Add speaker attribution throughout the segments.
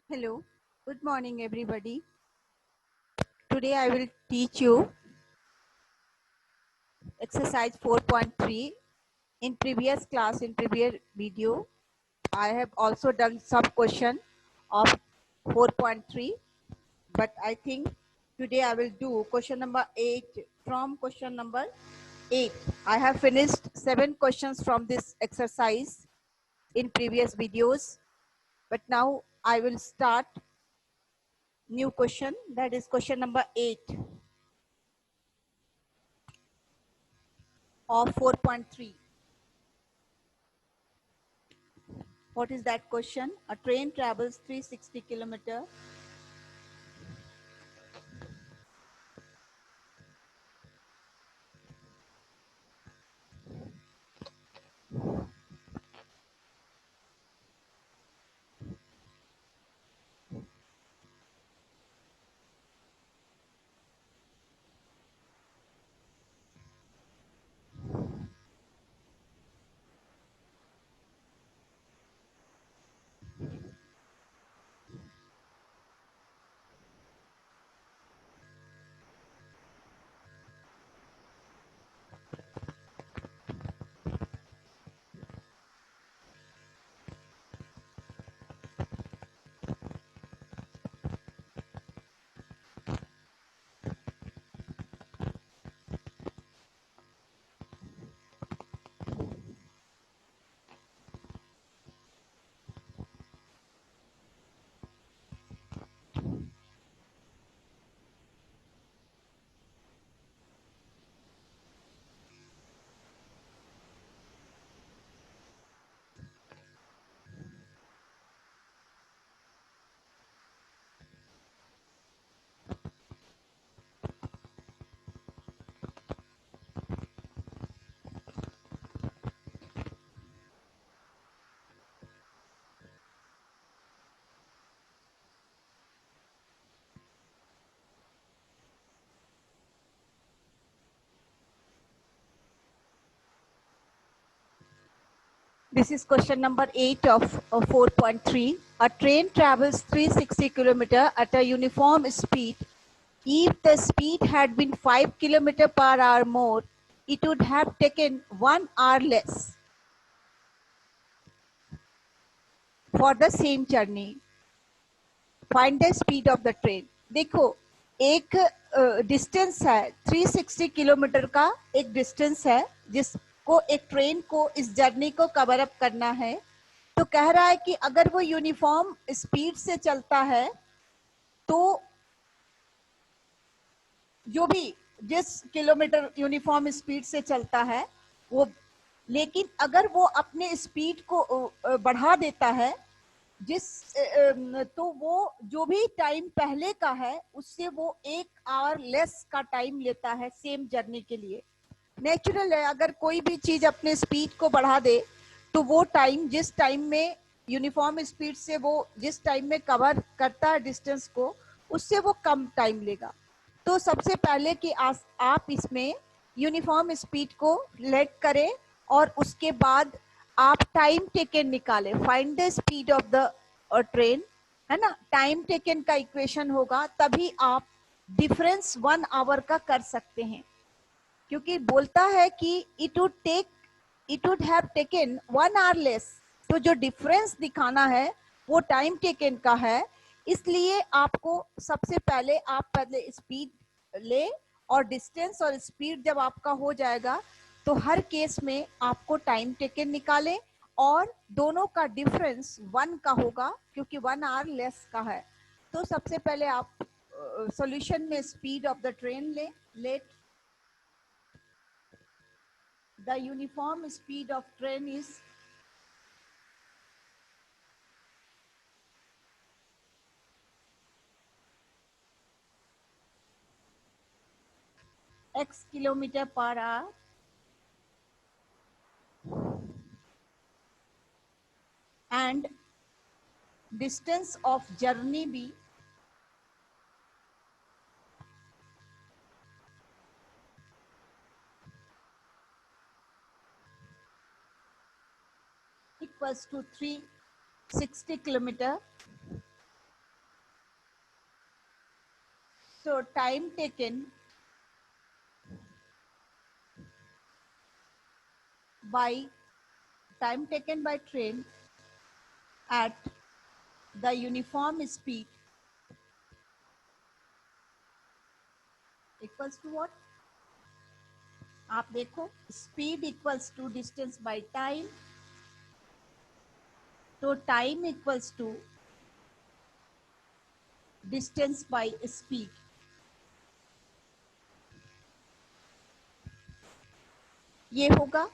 Speaker 1: Hello, good morning everybody. Today I will teach you exercise 4.3. In previous class, in previous video, I have also done some question of 4.3, but I think today I will do question number 8 from question number 8. I have finished 7 questions from this exercise in previous videos, but now I will start new question, that is question number 8 of 4.3. What is that question? A train travels 360 kilometer. This is question number 8 of 4.3. A train travels 360 kilometer at a uniform speed. If the speed had been 5 kilometer per hour more, it would have taken 1 hour less for the same journey. Find the speed of the train. देखो, एक distance है 360 kilometre का, एक distance है जिसको एक train को इस जर्नी को कवर अप करना है. तो कह रहा है कि अगर वो यूनिफॉर्म स्पीड से चलता है तो जो भी जिस किलोमीटर यूनिफॉर्म स्पीड से चलता है वो, लेकिन अगर वो अपने स्पीड को बढ़ा देता है जिस तो वो जो भी टाइम पहले का है उससे वो 1 आवर लेस का टाइम लेता है सेम जर्नी के लिए. नेचुरल है, अगर कोई भी चीज अपने स्पीड को बढ़ा दे तो वो टाइम जिस टाइम में यूनिफॉर्म स्पीड से वो जिस टाइम में कवर करता है डिस्टेंस को, उससे वो कम टाइम लेगा. तो सबसे पहले कि आप इसमें यूनिफॉर्म स्पीड को लेट करें और उसके बाद आप टाइम टेकन निकालें. Find the speed of the train, है ना. टाइम टेकन का इक्वेशन होगा, तभी आप डिफरेंस 1 आवर का कर सकते हैं, क्योंकि बोलता है कि it would have taken 1 hour less. तो जो डिफरेंस दिखाना है वो टाइम टेकन का है. इसलिए आपको सबसे पहले आप पहले स्पीड ले और डिस्टेंस और स्पीड जब आपका हो जाएगा तो हर केस में आपको टाइम टेकन निकालें और दोनों का डिफरेंस 1 का होगा क्योंकि 1 आवर लेस का है. तो सबसे पहले आप सॉल्यूशन में speed of the train let the uniform speed of train is x kilometer per hour and distance of journey be equals to 360 kilometer. तो time taken by train at the uniform speed equals to what? आप देखो, speed equals to distance by time, तो time equals to distance by speed. ये होगा,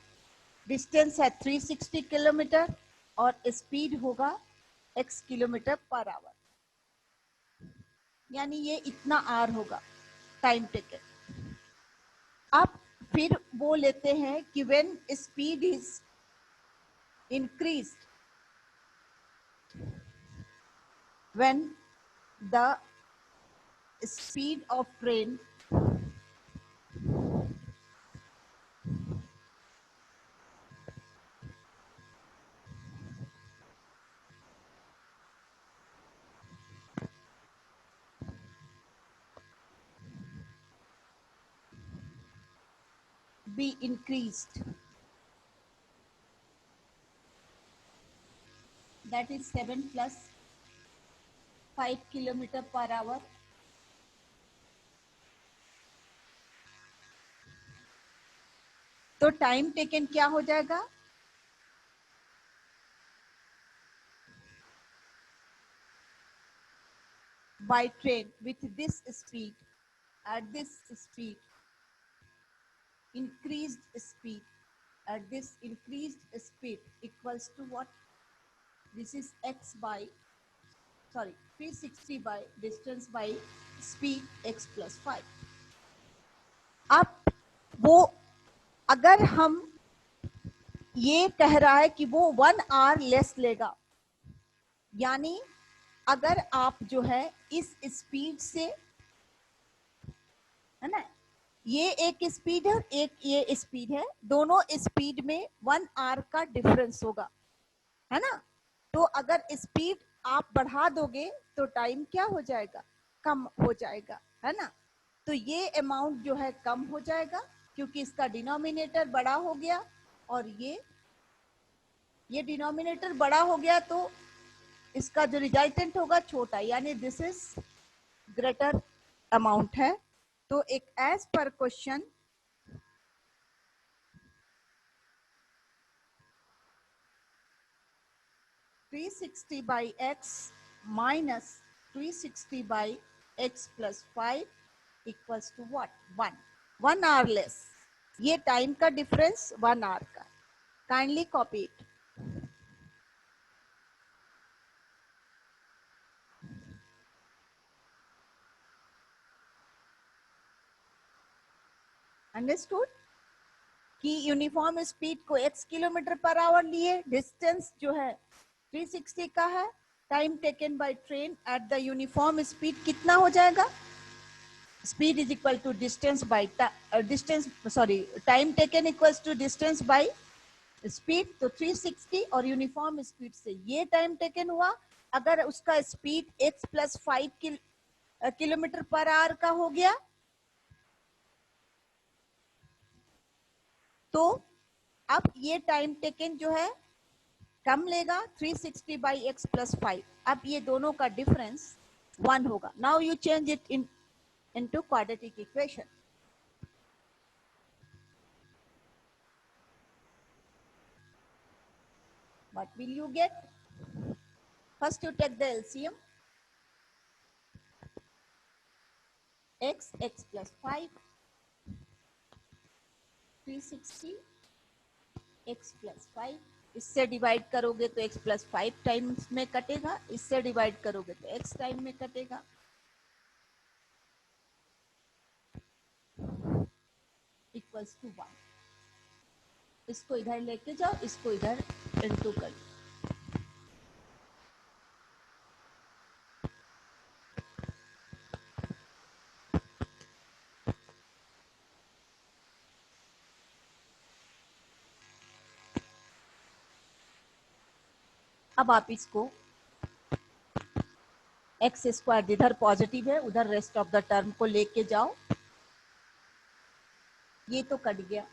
Speaker 1: distance है 360 kilometre और speed होगा x kilometre per our, यानी ये इतना आर होगा टाइम टेकन। अब फिर वो लेते हैं कि when speed is increased, when the speed of train be increased, that is 7 plus 5 kilometre per our, तो टाइम टेकन क्या हो जाएगा? By train with this speed, at this speed, increased speed, at this increased speed equals to what? This is x by, sorry, 360 by distance by speed x plus 5। अब वो, अगर हम ये कह रहा है कि वो 1 आवर लेस लेगा, यानी अगर आप जो है इस स्पीड से, है ना, ये एक स्पीड है और एक ये स्पीड है, दोनों स्पीड में 1 आवर का डिफरेंस होगा, है ना। तो अगर स्पीड आप बढ़ा दोगे तो टाइम क्या हो जाएगा? कम हो जाएगा, है ना। तो ये अमाउंट जो है कम हो जाएगा क्योंकि इसका डिनोमिनेटर बड़ा हो गया और ये डिनोमिनेटर बड़ा हो गया तो इसका जो रिजल्टेंट होगा छोटा, यानी दिस इज ग्रेटर अमाउंट है। तो एक एज पर question (360 by x minus 360 by x plus 5 equals to what? 1 1 hour less, ये टाइम का डिफरेंस 1 आवर का। Kindly copy it. अंडरस्टूड कि यूनिफॉर्म स्पीड को x किलोमीटर पर आवर लिए, डिस्टेंस जो है 360 का है, time taken by train at the uniform speed कितना हो जाएगा? Speed is equal to distance by distance, sorry, time taken equals to distance by speed, तो 360 और यूनिफॉर्म स्पीड से ये टाइम टेकन हुआ। अगर उसका speed x plus 5 kilometre per our का हो गया तो अब ये टाइम टेकन जो है कम लेगा, 360 बाई एक्स प्लस 5। अब ये दोनों का डिफरेंस 1 होगा। Now you change it into quadratic equation. What will you get? First you take the LCM. x plus 5, 360, x plus 5, इससे डिवाइड करोगे तो x प्लस 5 टाइम्स में कटेगा, इससे डिवाइड करोगे तो x टाइम में कटेगा। Equals to 1। इसको इधर लेके जाओ, इसको इधर इनटू कर लो। अब आप इसको एक्स स्क्वायर इधर पॉजिटिव है, उधर रेस्ट ऑफ द टर्म को लेके जाओ, ये तो कट गया,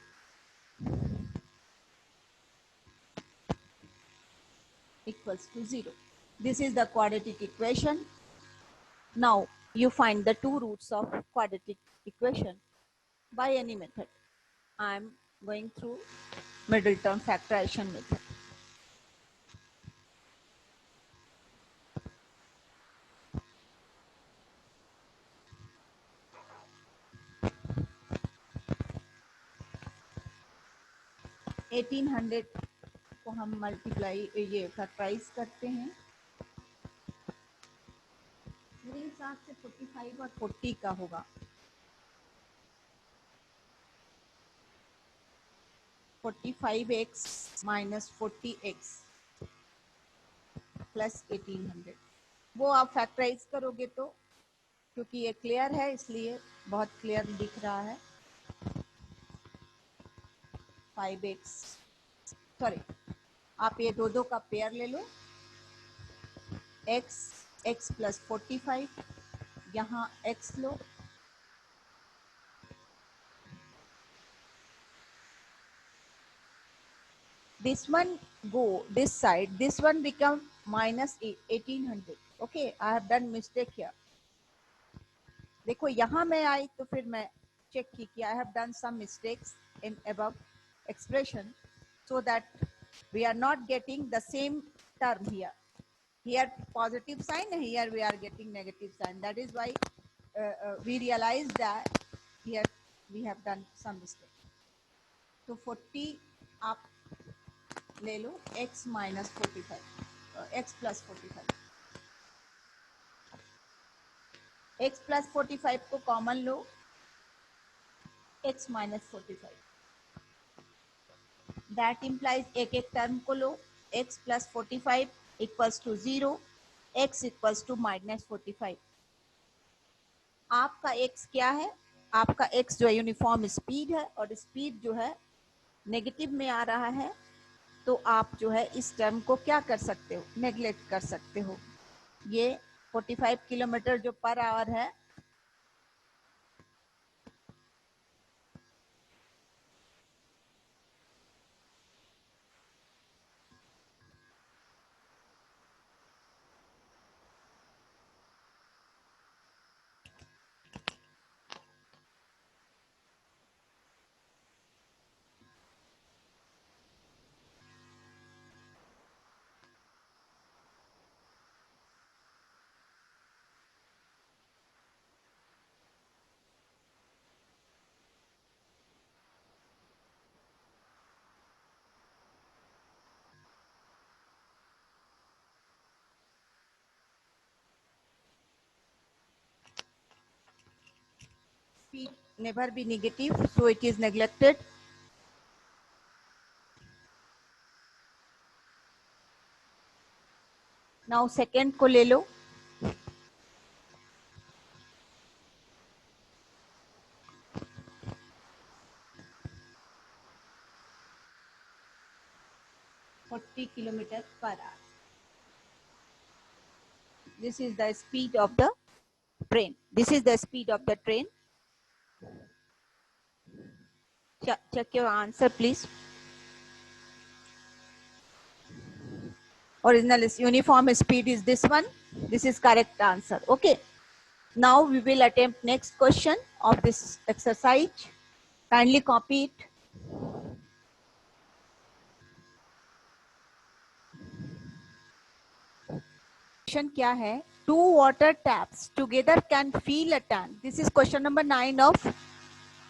Speaker 1: equals to 0. This is the quadratic equation. Now you find the two roots of quadratic equation by any method. I am going through middle term factorization method. Eighteen hundred को हम multiply ये factorise करते हैं, मेरे हिसाब से 45 और 40 का होगा, 45x माइनस 40x प्लस 1800, वो आप फैक्टराइज करोगे तो, क्योंकि ये क्लियर है इसलिए बहुत क्लियर दिख रहा है, 5x, सॉरी आप ये दो का पेयर ले लो, x प्लस 45, यहाँ x low, this one go this side, this one become minus 1800. Okay, I have done mistake here. देखो यहाँ मैं आई तो फिर मैं चेक की कि I have done some mistakes in above expression, so that we are not getting the same term here. Here positive sign, here we are getting negative sign. That is why we realize that here we have done some mistake. तो 40 आप ले लो, x minus 45, x plus 45, x plus 45 को common लो, x minus 45, that implies एक एक term को लो, x plus 45 equals to 0, x equals to minus 45. आपका x क्या है, आपका x जो है यूनिफॉर्म स्पीड है, और स्पीड जो है नेगेटिव में आ रहा है, तो आप जो है इस टर्म को क्या कर सकते हो, नेग्लेक्ट कर सकते हो. ये 45 किलोमीटर जो पर आवर है, speed never be negative, so it is neglected. Now second को ले लो, kilometre per hour. This is the speed of the train. This is the speed of the train. Check your answer, please. Original is uniform speed is this one. This is correct answer. Okay. Now we will attempt next question of this exercise. Kindly copy it. Question क्या है? Two water taps together can fill a tank. This is question number 9 of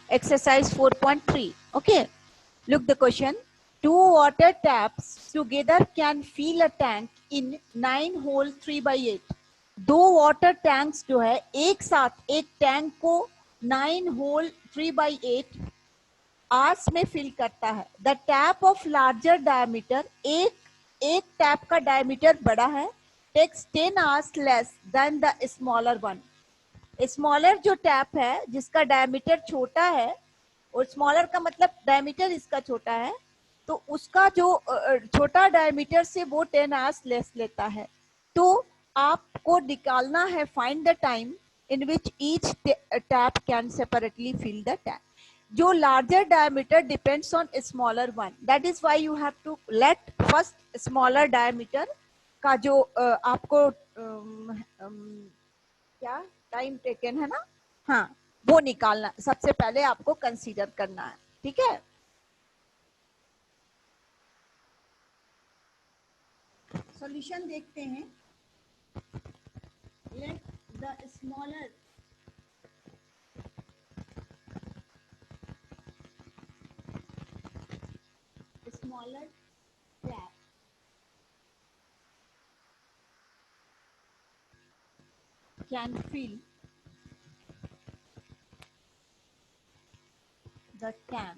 Speaker 1: exercise 4.3. Okay. Look the question. Two water taps together can fill a tank in 9 hole 3/8. दो water tanks जो है एक साथ एक tank को 9 whole 3/8 hours में fill करता है. The tap of larger diameter, एक टैप का डायमीटर बड़ा है, takes 10 hours less than the smaller one. Smaller जो टैप है जिसका डायमीटर छोटा है, और स्मॉलर का मतलब डायमीटर इसका छोटा है, तो उसका जो छोटा डायमीटर से वो 10 आवर्स लेस लेता है. तो आपको निकालना है find the time in which each tap can separately fill the tank. जो larger diameter depends on smaller one, that is why you have to let first smaller diameter का जो आपको क्या टाइम टेकन है ना, हाँ, वो निकालना सबसे पहले आपको कंसीडर करना है. ठीक है, सॉल्यूशन देखते हैं. Let the smaller tap can fill the tank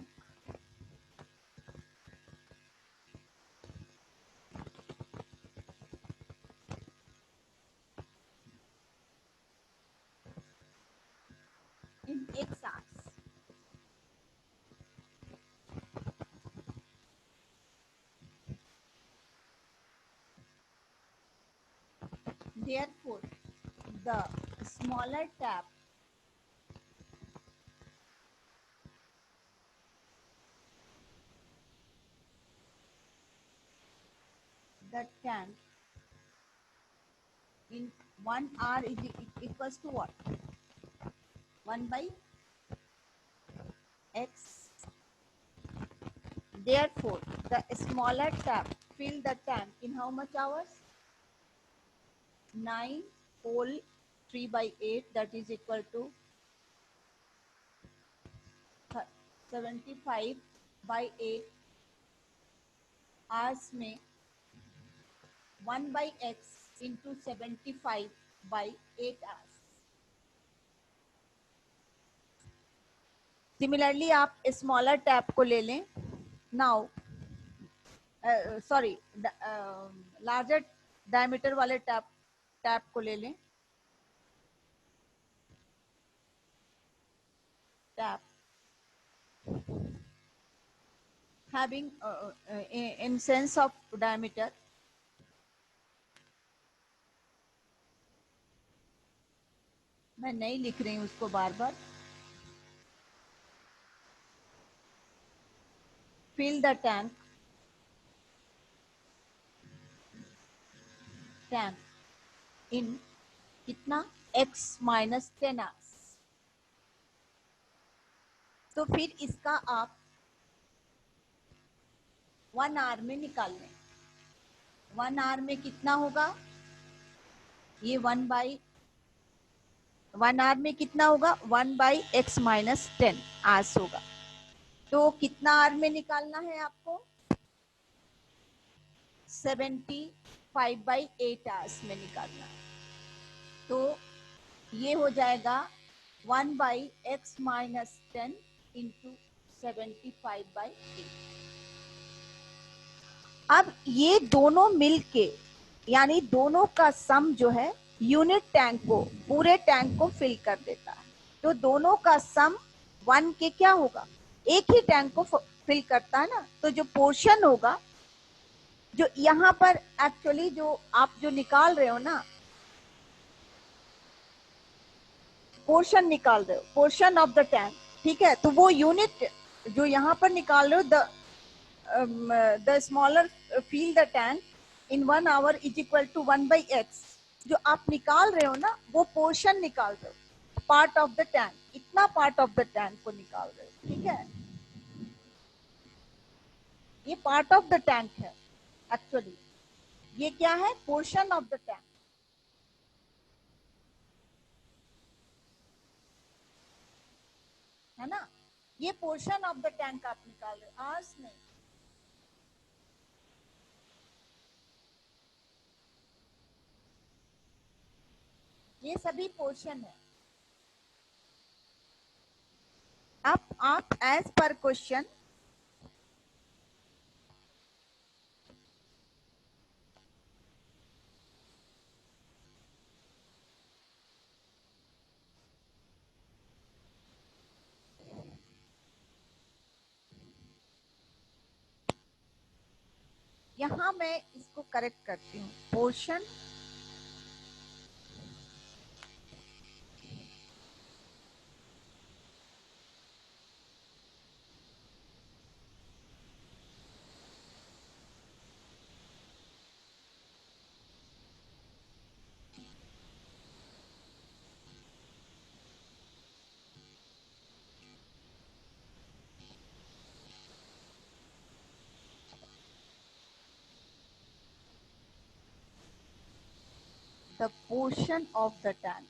Speaker 1: in X hours. Therefore, the smaller tap the tank in 1 hour is equals to what? 1 by X. Therefore, the smaller tap fill the tank in how much hours? 9 whole 3 by 8, that is equal to 75 by 8 hours में 1 by x into 75 by 8 hours. Similarly, आप smaller tap को ले लें. Now sorry, larger diameter वाले tap को ले लें. Tap having in sense of diameter, मैं नहीं लिख रही हूँ उसको बार बार. fill the tank in कितना x minus 10 hours. तो फिर इसका आप 1 आवर में निकाल लें. 1 आवर में कितना होगा? ये 1 आवर में कितना होगा? 1 बाई एक्स माइनस 10 आवर्स होगा. तो कितना आवर में निकालना है आपको? 75 बाई 8 आवर्स में निकालना है. तो ये हो जाएगा 1 by x minus 10 into 75 by 8. अब ये दोनों मिलके, यानी दोनों का सम जो है यूनिट टैंक को, पूरे टैंक को फिल कर देता है. तो दोनों का सम 1 के क्या होगा? एक ही टैंक को फिल करता है ना. तो जो पोर्शन होगा, जो यहाँ पर एक्चुअली जो आप जो निकाल रहे हो ना, पोर्शन निकाल रहे हो, पोर्शन ऑफ द टैंक, ठीक है. तो वो यूनिट जो यहाँ पर निकाल रहे हो, the smaller fill the tank in 1 hour is equal to 1 by x. जो आप निकाल रहे हो ना, वो पोर्शन निकाल रहे हो, पार्ट ऑफ द टैंक. इतना पार्ट ऑफ द टैंक को निकाल रहे हो, ठीक है. ये पार्ट ऑफ द टैंक है एक्चुअली. ये क्या है? पोर्शन ऑफ द टैंक, है ना. ये पोर्शन ऑफ द टैंक आप निकाल रहे हो, आवर्स नहीं. ये सभी पोर्शन है. आप एज पर क्वेश्चन यहाँ मैं इसको करेक्ट करती हूँ. Portion the portion of the tank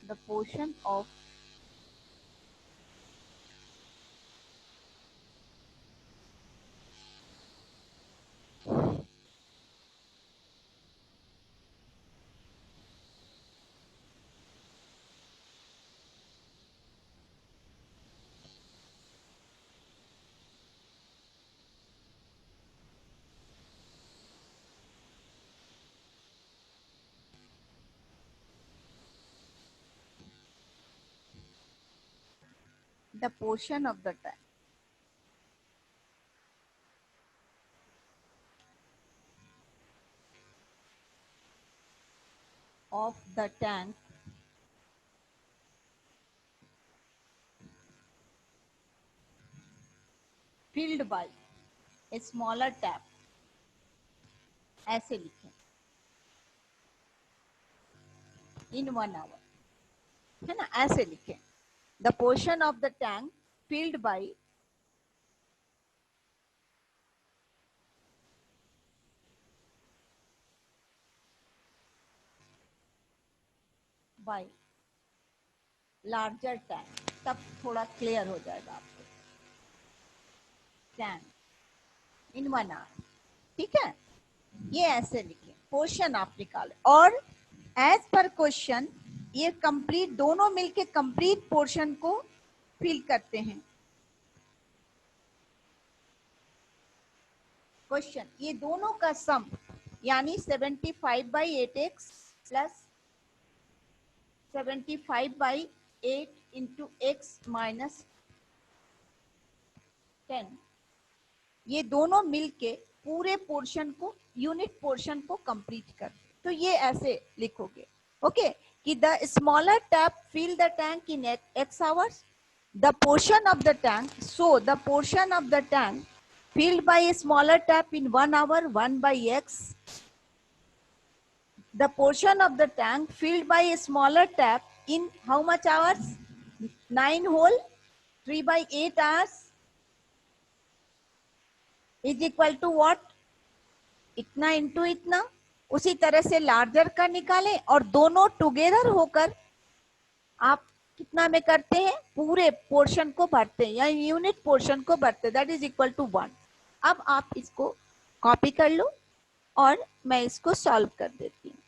Speaker 1: the portion of the portion of the tank of the tank filled by a smaller tap, ऐसे लिखें, in 1 hour, है ना, ऐसे लिखें, the portion of the tank filled by larger tank, तब थोड़ा clear हो जाएगा आपको, टैंक इन 1 hour, ठीक है, ये ऐसे लिखें, पोर्शन आप निकालें, और एज पर क्वेश्चन ये कंप्लीट दोनों मिलके कंप्लीट पोर्शन को फिल करते हैं। क्वेश्चन ये दोनों का सम यानी 75/8x plus 75/8 into x minus 10, ये दोनों मिलके पूरे पोर्शन को यूनिट पोर्शन को कंप्लीट कर, तो ये ऐसे लिखोगे, ओके, कि the smaller tap fill the tank in x hours, the portion of the tank, so the portion of the tank filled by a smaller tap in 1 hour 1/x, the portion of the tank filled by a smaller tap in how much hours, 9 whole 3/8 hours is equal to what, इतना into इतना। उसी तरह से larger का निकालें और दोनों together होकर आप कितना में करते हैं, पूरे पोर्शन को भरते हैं या यूनिट पोर्शन को भरते हैं, दैट इज इक्वल टू 1। अब आप इसको कॉपी कर लो और मैं इसको सॉल्व कर देती हूँ।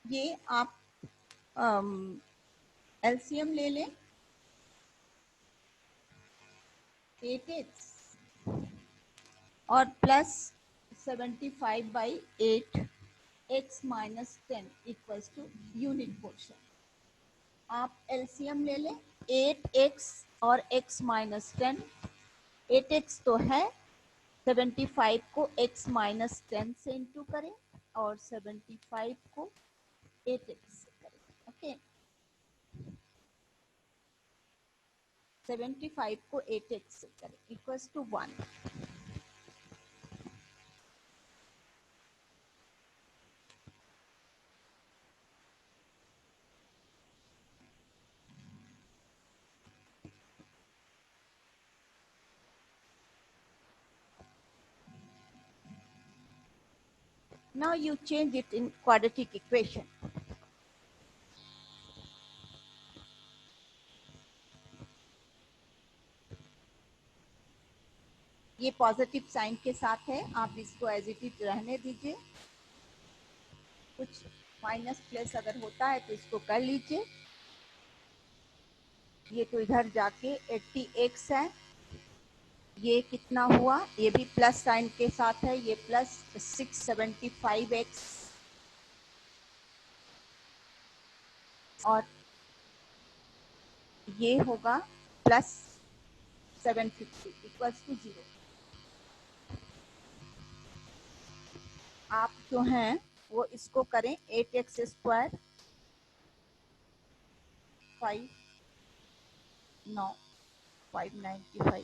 Speaker 1: ये आप एलसीएम ले लें, 8x और plus 75/8 x minus 10 equals to unit portion. आप एलसीएम ले लें, 8x और x माइनस 10, 8x तो है, 75 को x माइनस 10 से इंटू करें और 75 को 8x से करें, ओके, 75 को 8x से करें equals to 1। Now you change it in quadratic equation. ये पॉजिटिव साइन के साथ है, आप इसको एज इट इज रहने दीजिए, कुछ माइनस प्लस अगर होता है तो इसको कर लीजिए। ये तो इधर जाके 80x है, ये कितना हुआ, ये भी प्लस साइन के साथ है, ये प्लस 675x और ये होगा प्लस 750 इक्वल्स टू 0। आप जो हैं वो इसको करें, 8x स्क्वायर 5 9 595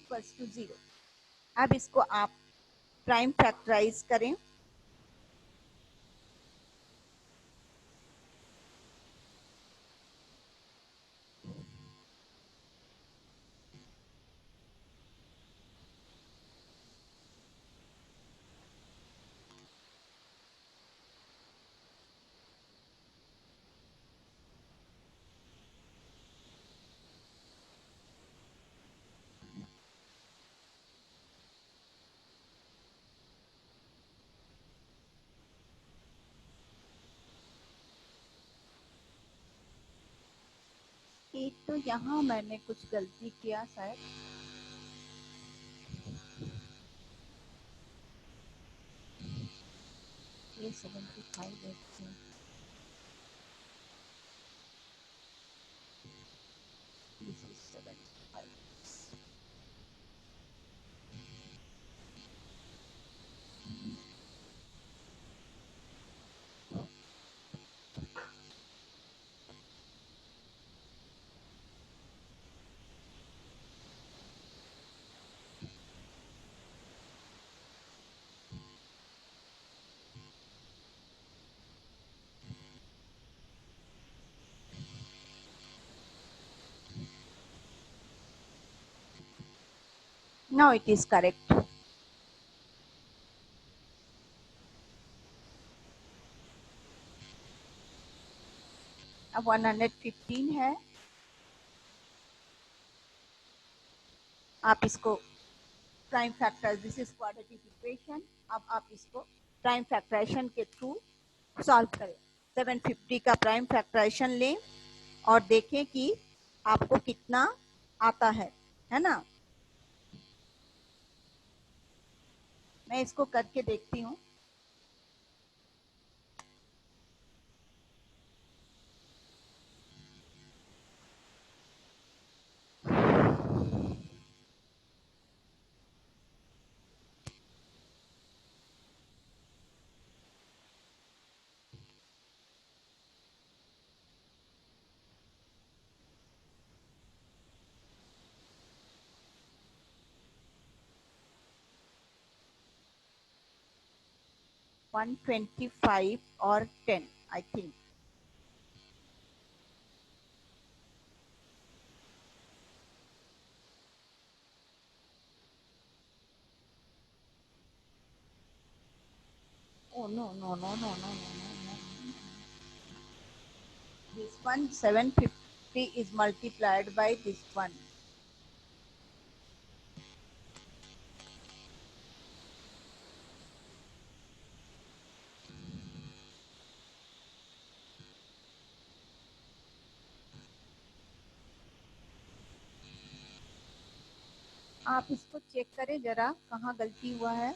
Speaker 1: इक्वल्स टू 0। अब इसको आप प्राइम फैक्टराइज करें। एक तो यहाँ मैंने कुछ गलती किया शायद। ये 75 है। This is 75. Now it is correct. अब 115 है। आप इसको prime factor, this is quadratic equation. अब आप इसको प्राइम फैक्टराइजेशन के थ्रू सॉल्व करें। 750 का प्राइम फैक्टराइजेशन लें और देखें कि आपको कितना आता है ना। मैं इसको करके देखती हूँ। वन 125 और 10 I think. Oh no. This one 750 is multiplied by this one. आप इसको चेक करें जरा कहाँ गलती हुआ है।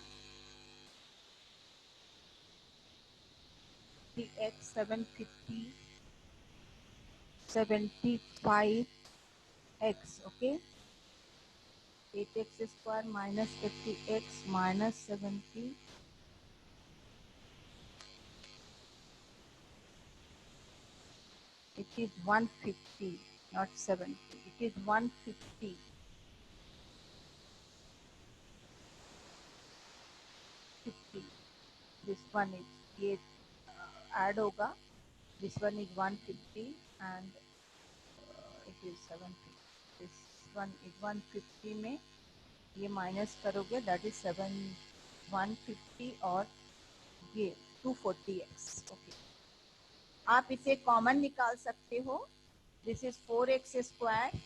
Speaker 1: x 750 75x, okay, 8x square minus 50x minus 70, it is 150 not 70, it is 150। this one is ये add होगा, this one is 150 and it is 70, this one is 150 में ये माइनस करोगे दैट इज 150 और ये 240x। ओके, आप इसे common निकाल सकते हो। This is 4x square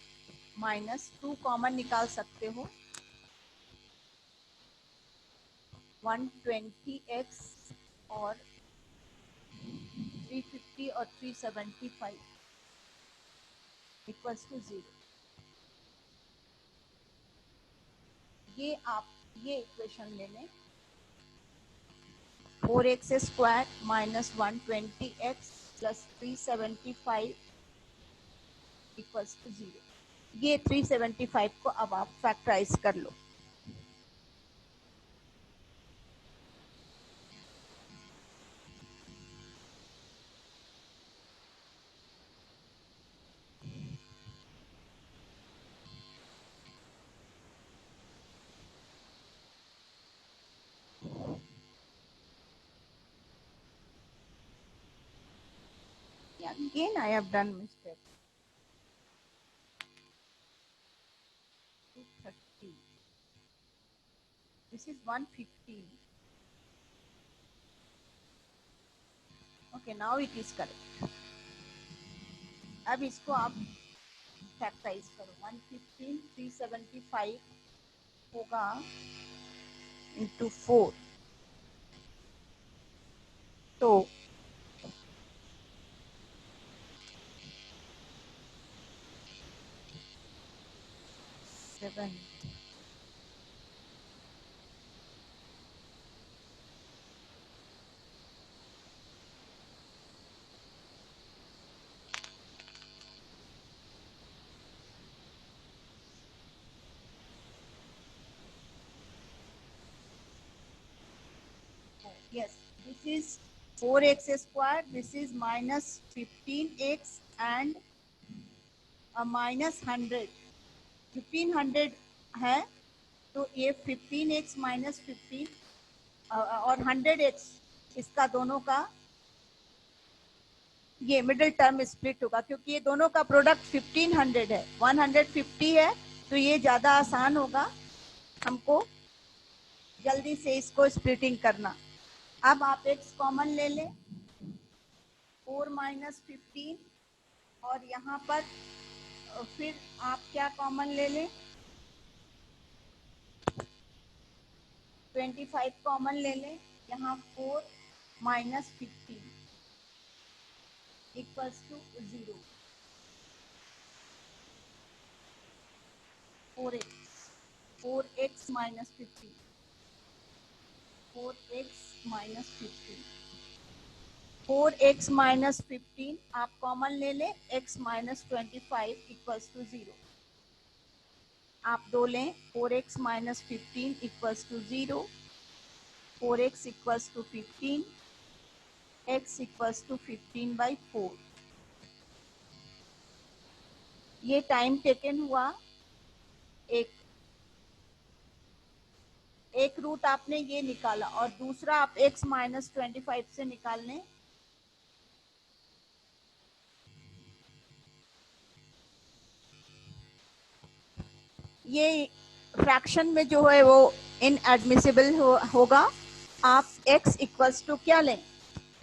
Speaker 1: minus 2 common निकाल सकते हो। 120x और 350 और 375 इक्वल्स टू 0। ये आप ये इक्वेशन ले लें, 4x square minus 120x plus 375 equals to 0। ये 375 को अब आप फैक्टराइज कर लो। Again I have done mistake. 230. This is 115. Okay, now it is correct. अब इसको आप फैक्टराइज करो. 115 375 होगा into 4. तो 7. Yes, this is 4x square. This is minus 15x and minus 100. 1500 है तो ये 15x minus 15 और 100x इसका दोनों का ये मिडिल टर्म स्प्लिट होगा क्योंकि ये दोनों का प्रोडक्ट 1500 है. 150 है तो ये ज्यादा आसान होगा हमको जल्दी से इसको स्प्लिटिंग करना. अब आप x कॉमन ले लें 4 minus 15 और यहाँ पर फिर आप क्या कॉमन ले लें 25 कॉमन ले लें. यहाँ 4 minus 15 equals to 0. 4x minus 15. 4x minus 15. 4x minus 15 आप कॉमन ले लें. x minus 25 equals to 0. आप दो लें 4x minus 15 equals to 0. 4x equals to 15. x equals to 15 by 4. ये टाइम टेकन हुआ. एक रूट आपने ये निकाला और दूसरा आप x minus 25 से निकाल लें. ये फ्रैक्शन में जो है वो इनएडमिसिबल होगा. आप x इक्वल्स टू क्या लें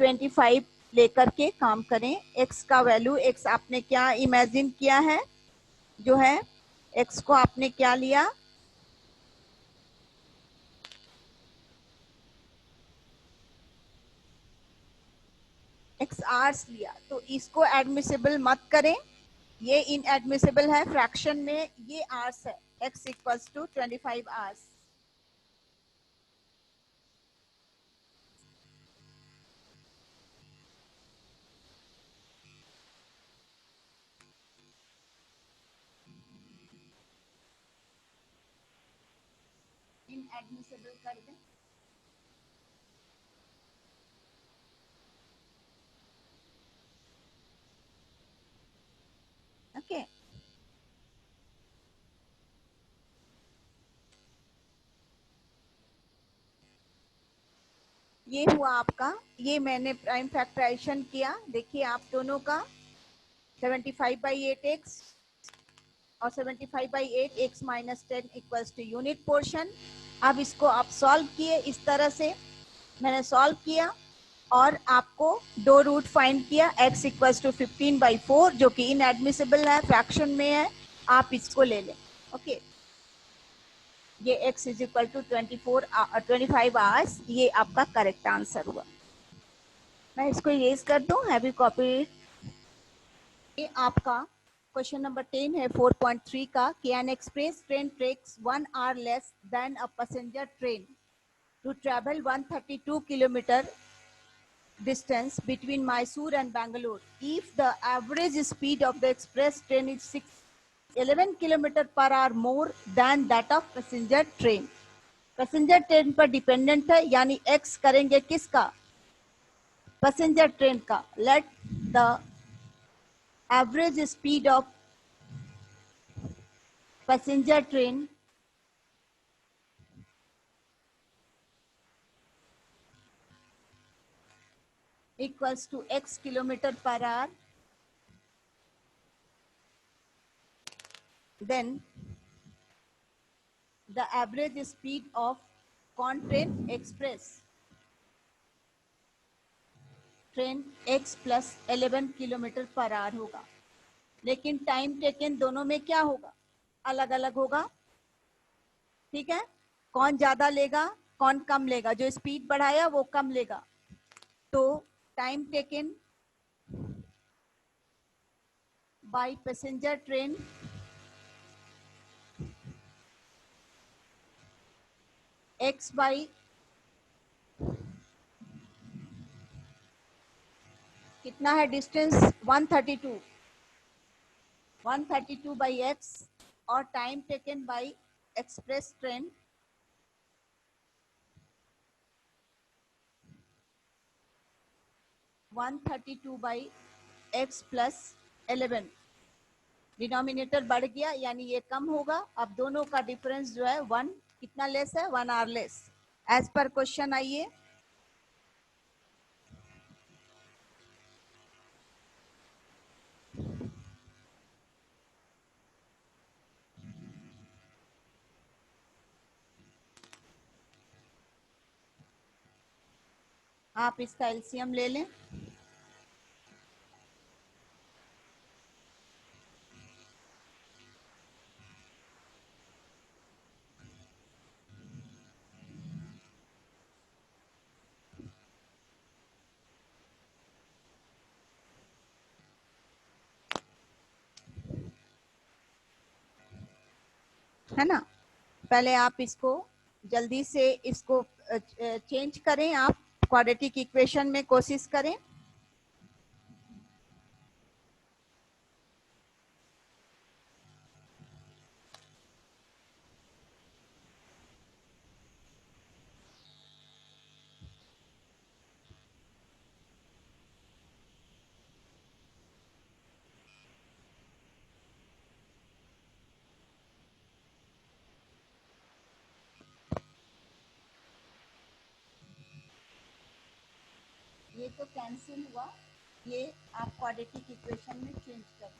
Speaker 1: 25 लेकर के काम करें. x का वैल्यू x आपने क्या इमेजिन किया है जो है x को आपने क्या लिया x आवर्स लिया. तो इसको एडमिसिबल मत करें. ये इनएडमिसिबल है फ्रैक्शन में. ये आवर्स है x equals to 25 hours. Inadmissible कर दें. ओके ये हुआ आपका. ये मैंने प्राइम फैक्टराइजेशन किया. देखिए आप दोनों का 75/8x और 75/8 x minus 10 equals to unit portion. अब इसको आप सॉल्व किए इस तरह से. मैंने सॉल्व किया और आपको दो रूट फाइंड किया. x इक्वल्स टू 15/4 जो कि इनएडमिसिबल है फ्रैक्शन में है. आप इसको ले लें. ओके ये x is equal to 25 hours. ये आपका करेक्ट आंसर हुआ. मैं इसको इरेज कर दूं. Have you copied. ये आपका क्वेश्चन नंबर 10 है 4.3 का कि an express train takes 1 hour less than a passenger train to travel 132 kilometre distance between Mysore and Bangalore if the average speed of the express train is 11 km per hour more than that of passenger train. Passenger train पर dependent है यानी x करेंगे किसका passenger train का. Let the average speed of passenger train equals to x kilometre per hour then the average speed of कौन train express train x plus 11 kilometre per hour होगा, लेकिन time taken दोनों में क्या होगा, अलग अलग होगा। ठीक है, कौन ज्यादा लेगा कौन कम लेगा, जो स्पीड बढ़ाया वो कम लेगा। तो time taken by passenger train x by कितना है डिस्टेंस 132 बाई x और time taken by express train 132 by x plus 11। Denominator बढ़ गया यानी ये कम होगा। अब दोनों का डिफरेंस जो है 1 कितना लेस है, 1 आवर लेस एज पर क्वेश्चन। आइए आप इसका एलसीएम ले लें। है ना, पहले आप इसको जल्दी से इसको चेंज करें, आप क्वाड्रेटिक इक्वेशन में कोशिश करें। ये तो कैंसिल हुआ, ये आप क्वाड्रेटिक इक्वेशन में चेंज करें।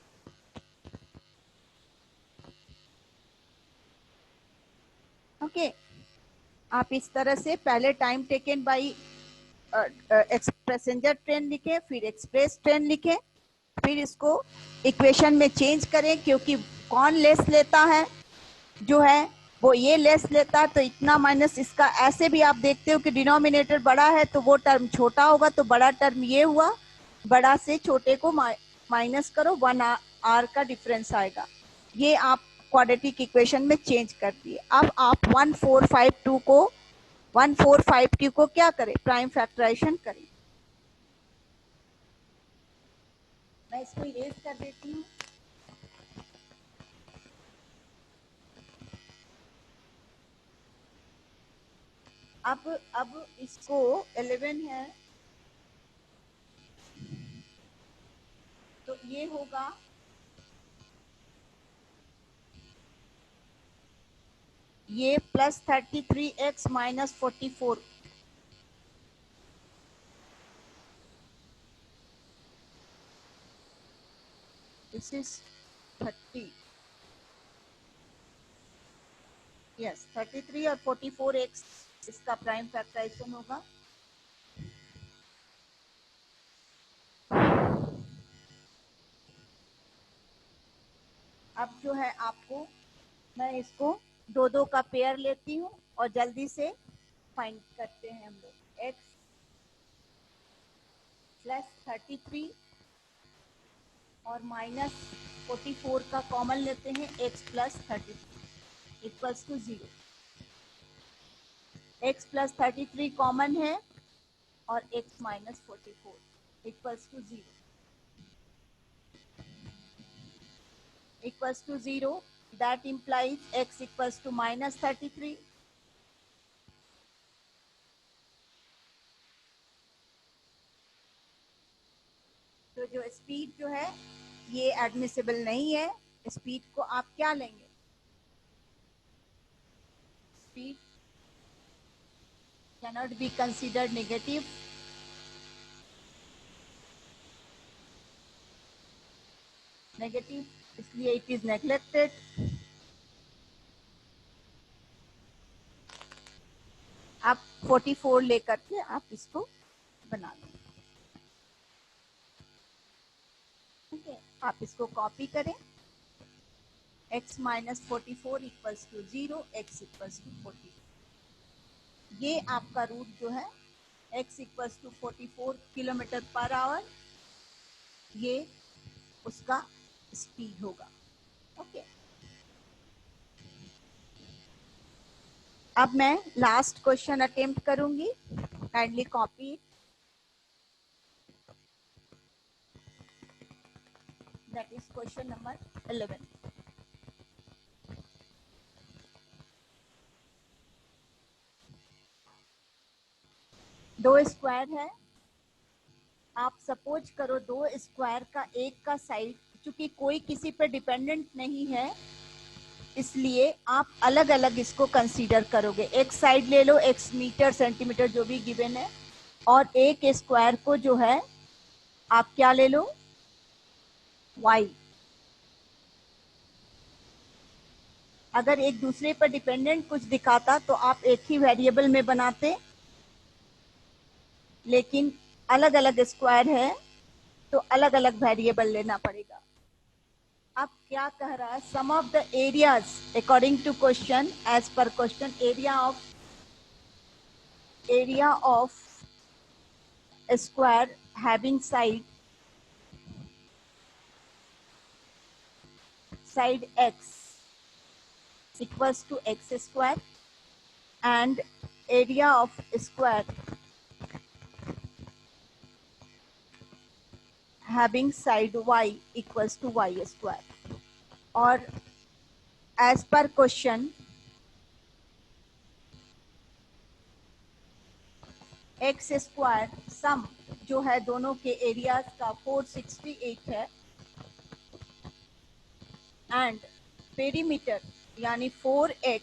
Speaker 1: ओके, आप इस तरह से पहले time taken by passenger train लिखे, फिर एक्सप्रेस ट्रेन लिखे, फिर इसको इक्वेशन में चेंज करें, क्योंकि कौन लेस लेता है जो है वो ये लेस लेता है, तो इतना माइनस इसका। ऐसे भी आप देखते हो कि डिनोमिनेटर बड़ा है तो वो टर्म छोटा होगा, तो बड़ा टर्म ये हुआ, बड़ा से छोटे को माइनस करो, 1 आर का डिफरेंस आएगा। ये आप क्वाड्रेटिक इक्वेशन में चेंज कर दिए। अब आप 1452 को क्या करें, प्राइम फैक्टराइजेशन करें। मैं इसको इरेज कर देती हूँ। अब इसको 11 है तो ये होगा ये plus 33x minus 44। This is 30, yes 33 और 44x इसका प्राइम फैक्टराइजेशन होगा। अब जो है आपको, मैं इसको दो दो का पेयर लेती हूँ और जल्दी से फाइंड करते हैं हम लोग। x प्लस 33 और माइनस 44 का कॉमन लेते हैं, x plus 33 equals to 0। x plus 33 common है और x minus 44 equals to 0 equals to 0, that implies x equals to minus 33। तो जो स्पीड जो है ये एडमिसिबल नहीं है। स्पीड को आप क्या लेंगे, speed cannot be considered negative, इसलिए इट इज नेग्लेक्टेड। आप 44 लेकर के आप इसको बना लो। ठीक है, आप इसको कॉपी करें। x minus 44 equals to 0, x equals to 44। ये आपका रूट जो है x equals to 44 kilometre per hour, ये उसका स्पीड होगा। ओके, अब मैं लास्ट क्वेश्चन अटेम्प्ट करूंगी। Kindly copy, that is question number 11। दो स्क्वायर है, आप सपोज करो दो स्क्वायर का एक का साइड, चूंकि कोई किसी पे डिपेंडेंट नहीं है इसलिए आप अलग अलग इसको कंसीडर करोगे। एक साइड ले लो, x मीटर सेंटीमीटर जो भी गिवन है, और एक स्क्वायर को जो है आप क्या ले लो, y। अगर एक दूसरे पर डिपेंडेंट कुछ दिखाता तो आप एक ही वेरिएबल में बनाते, लेकिन अलग अलग स्क्वायर है तो अलग अलग वेरिएबल लेना पड़ेगा। अब क्या कह रहा है, sum of the areas according to question, as पर question, area of a square having side x equals to x square, and area of a square having side y equals to y square। और as per question, x square sum जो है दोनों के areas का 468 है, and perimeter यानी 4x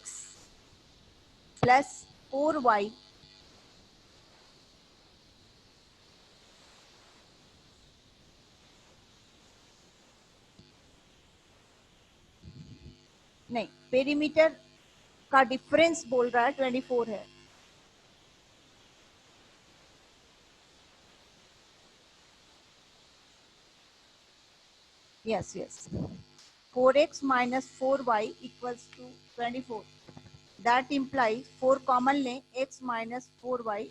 Speaker 1: plus 4y नहीं, perimeter का डिफरेंस बोल रहा है 24 है। Yes, yes. 4x minus 4y equals to 24. That implies 4 common ले, x minus 4y,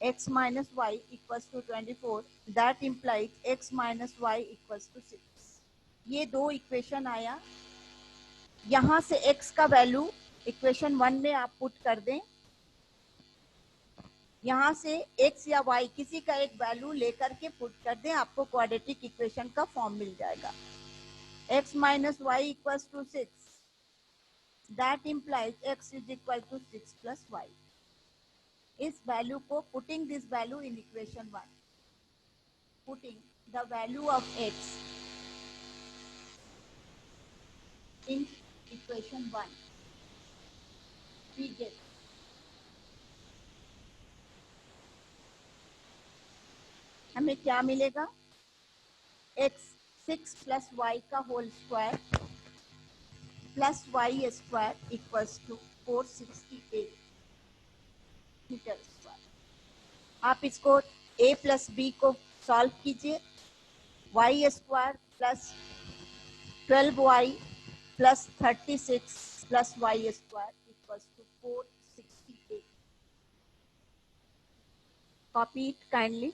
Speaker 1: x minus y equals to 24. That implies x minus y equals to 6. ये दो इक्वेशन आया, यहाँ से x का वैल्यू इक्वेशन 1 में आप पुट कर दें, यहाँ से x या y किसी का एक वैल्यू लेकर के पुट कर दें, आपको क्वाड्रेटिक इक्वेशन का फॉर्म मिल जाएगा। x minus y equals to 6, that implies x is equal to 6 plus y। इस वैल्यू को, putting this value in equation 1, putting the value of x in equation 1, we get हमें क्या मिलेगा, x 6 plus y का whole square plus y square equals to 468 metre square. आप इसको a plus B को solve कीजिए, y square plus 12y plus 36 plus y square equals to 468। Copy it kindly.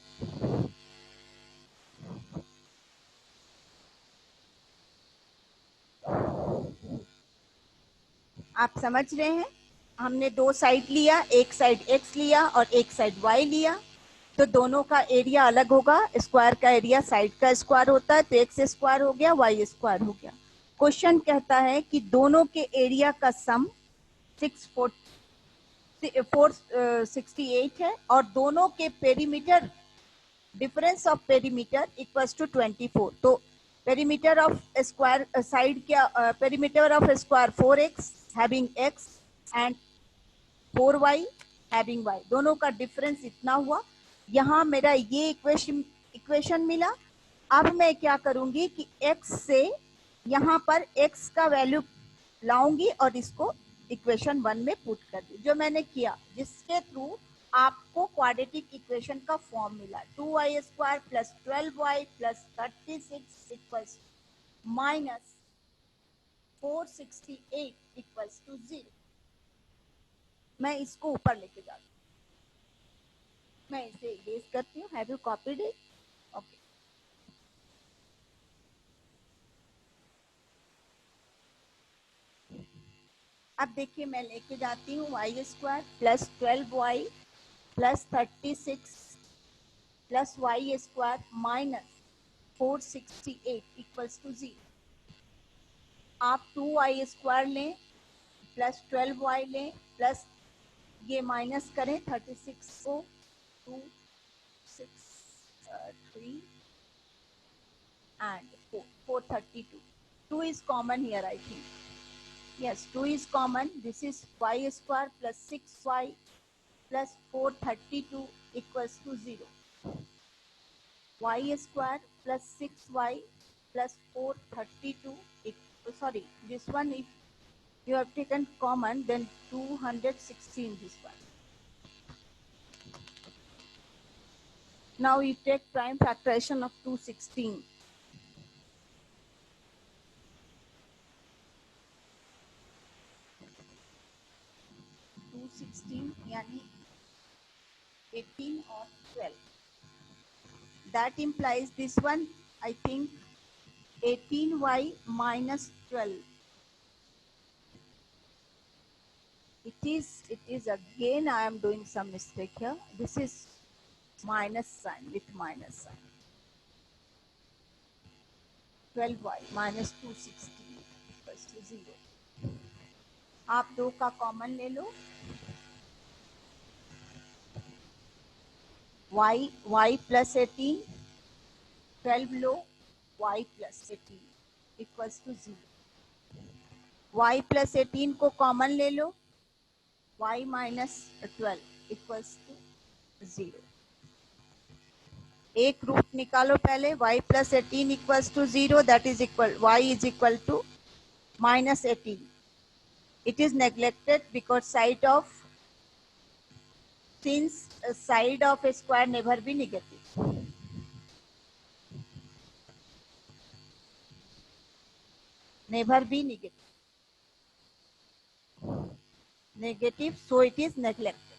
Speaker 1: आप समझ रहे हैं, हमने दो साइड लिया, एक साइड x लिया और एक साइड y लिया, तो दोनों का एरिया अलग होगा। स्क्वायर का एरिया साइड का स्क्वायर होता है, तो x स्क्वायर हो गया, y स्क्वायर हो गया। क्वेश्चन कहता है कि दोनों के एरिया का सम 468 है और दोनों के perimeter, difference of perimeter equals to 24। तो पेरीमीटर ऑफ स्क्वायर साइड क्या, perimeter of square 4x having x and 4y having y, दोनों का डिफरेंस इतना हुआ। यहाँ मेरा ये इक्वेशन मिला। अब मैं क्या करूंगी कि x से यहाँ पर x का वैल्यू लाऊंगी और इसको इक्वेशन 1 में पुट कर दी, जो मैंने किया, जिसके थ्रू आपको क्वाड्रेटिक इक्वेशन का फॉर्म मिला। 2y² plus 12y plus 36 equals minus 468 equals to 0। मैं इसको ऊपर लेके जाती हूँ, मैं इसे इरेज करती हूँ। Have you copied it? Okay, अब देखिए मैं लेके जाती हूँ y² plus 12y plus 36 plus y² minus 468 equals to 0। आप 2y² लें प्लस 12y लें प्लस ये माइनस करें 36 को, 2 6 3 and 4 432। 2 is common here, I think. Yes, 2 is common. This is y² plus 6y plus 432 equals to 0. Y² plus 6y plus 432 sorry, this one, if you have taken common, then 216 this one. Now you take prime factorization of 216. 216 यानी 18 or 12. That implies this one, I think 18y minus 12. It is again, I am doing some mistake here. This is minus sign, with minus sign. 12y minus 216 equals to 0. आप दो का common ले लो, y plus 18, 12 low, y plus 18 equals to 0. y plus 18 को common ले लो, y minus 12 equals to 0. एक root निकालो पहले, y plus 18 equals to 0, that is equal, y is equal to minus 18. It is neglected because side of, since side of a square never be negative. Never be negative. Negative, so it is neglected.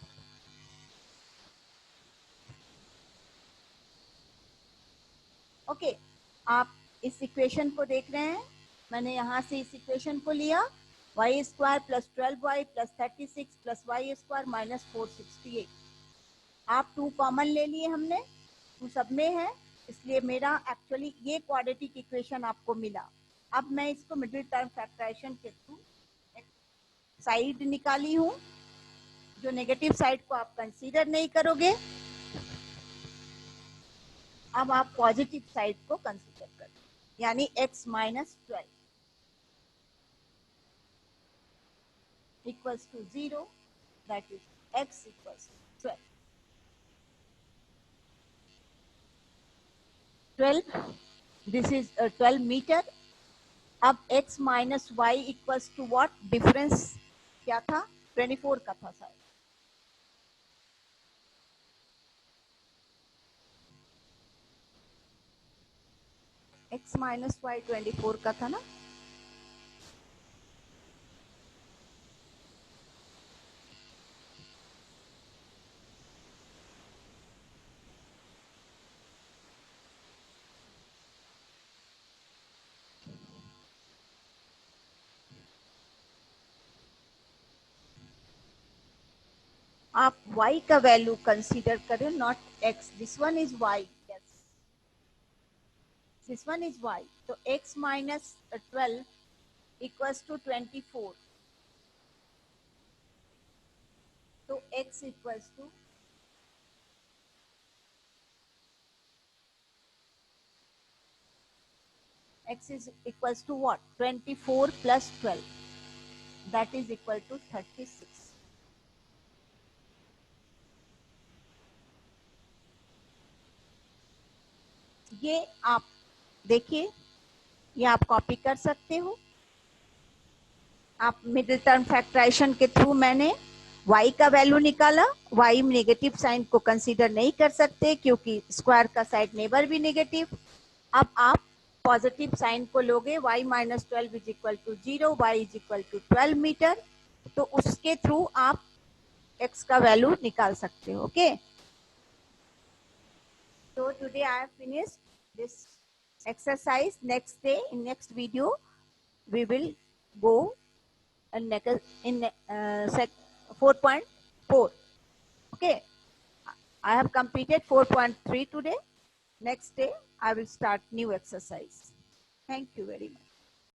Speaker 1: Okay, आप इस equation को देख रहे हैं, मैंने यहाँ से इस इक्वेशन को लिया, y² plus 12y plus 36 plus y² minus 468। आप 2 कॉमन ले लिए हमने, 2 सब में है, इसलिए मेरा एक्चुअली ये क्वाड्रेटिक इक्वेशन आपको मिला। अब मैं इसको मिडिल टर्म फैक्टराइजेशन के थ्रू साइड निकाली हूँ, जो नेगेटिव साइड को आप कंसीडर नहीं करोगे, अब आप पॉजिटिव साइड को कंसीडर करें, यानी x minus 12 equals to 0, that is x equals 12, this is 12 metre. अब x minus y equals to what, difference क्या था, 24 का था शायद, x माइनस वाई 24 का था ना। आप y का वैल्यू कंसीडर करें, not x, this one is y, yes, this one is y, तो x माइनस 12 इक्वल्स टू 24, तो x equals to x is equals to what, 24 plus 12, that is equal to 36. ये आप देखिए, ये आप copy कर सकते हो, आप मिडिल टर्म फैक्टराइजेशन के थ्रू मैंने y का वैल्यू निकाला। y नेगेटिव साइन को कंसीडर नहीं कर सकते क्योंकि स्क्वायर का साइड नेबर भी नेगेटिव। अब आप पॉजिटिव साइन को लोगे, y minus 12 is equal to 0, y is equal to 12 metre, तो उसके थ्रू आप x का वैल्यू निकाल सकते हो। Okay, so today I have finished this exercise. Next day, in next video, we will go in 4.4. Okay, I have completed 4.3 today. Next day I will start new exercise. Thank you very much.